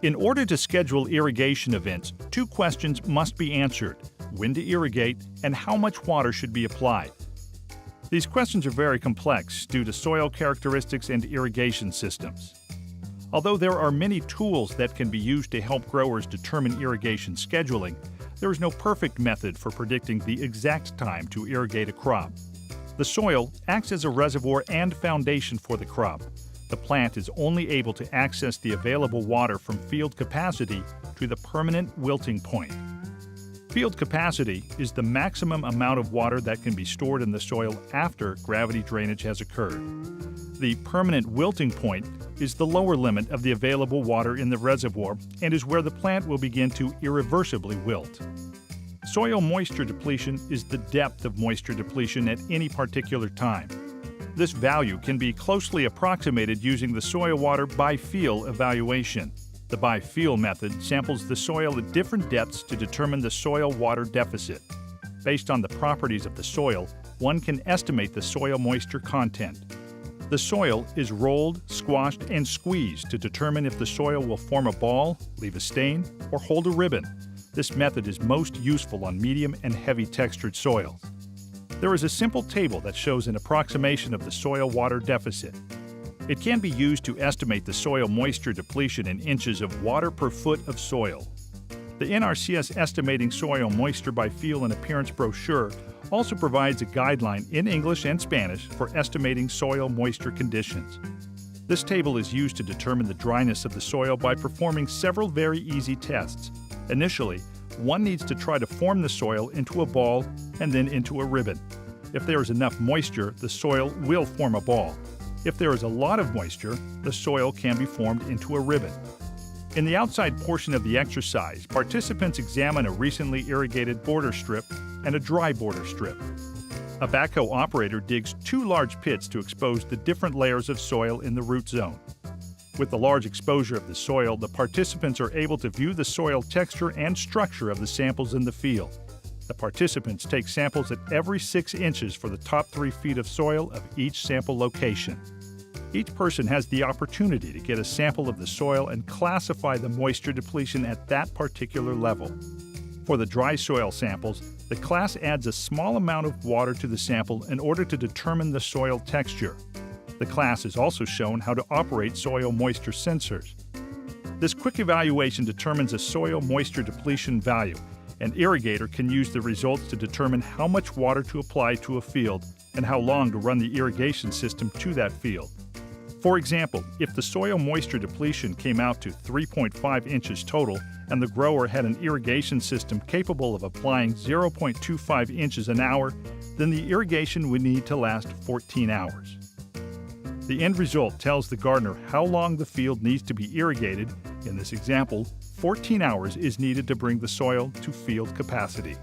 In order to schedule irrigation events, two questions must be answered: when to irrigate and how much water should be applied. These questions are very complex due to soil characteristics and irrigation systems. Although there are many tools that can be used to help growers determine irrigation scheduling, there is no perfect method for predicting the exact time to irrigate a crop. The soil acts as a reservoir and foundation for the crop. The plant is only able to access the available water from field capacity to the permanent wilting point. Field capacity is the maximum amount of water that can be stored in the soil after gravity drainage has occurred. The permanent wilting point is the lower limit of the available water in the reservoir and is where the plant will begin to irreversibly wilt. Soil moisture depletion is the depth of moisture depletion at any particular time. This value can be closely approximated using the soil water by feel evaluation. The by feel method samples the soil at different depths to determine the soil water deficit. Based on the properties of the soil, one can estimate the soil moisture content. The soil is rolled, squashed, and squeezed to determine if the soil will form a ball, leave a stain, or hold a ribbon. This method is most useful on medium and heavy textured soils. There is a simple table that shows an approximation of the soil water deficit. It can be used to estimate the soil moisture depletion in inches of water per foot of soil. The NRCS Estimating Soil Moisture by Feel and Appearance brochure also provides a guideline in English and Spanish for estimating soil moisture conditions. This table is used to determine the dryness of the soil by performing several very easy tests. Initially, one needs to try to form the soil into a ball and then into a ribbon. If there is enough moisture, the soil will form a ball. If there is a lot of moisture, the soil can be formed into a ribbon. In the outside portion of the exercise, participants examine a recently irrigated border strip and a dry border strip. A backhoe operator digs two large pits to expose the different layers of soil in the root zone. With the large exposure of the soil, the participants are able to view the soil texture and structure of the samples in the field. The participants take samples at every 6 inches for the top 3 feet of soil of each sample location. Each person has the opportunity to get a sample of the soil and classify the moisture depletion at that particular level. For the dry soil samples, the class adds a small amount of water to the sample in order to determine the soil texture. The class is also shown how to operate soil moisture sensors. This quick evaluation determines a soil moisture depletion value. An irrigator can use the results to determine how much water to apply to a field and how long to run the irrigation system to that field. For example, if the soil moisture depletion came out to 3.5 inches total and the grower had an irrigation system capable of applying 0.25 inches an hour, then the irrigation would need to last 14 hours. The end result tells the gardener how long the field needs to be irrigated. In this example, 14 hours is needed to bring the soil to field capacity.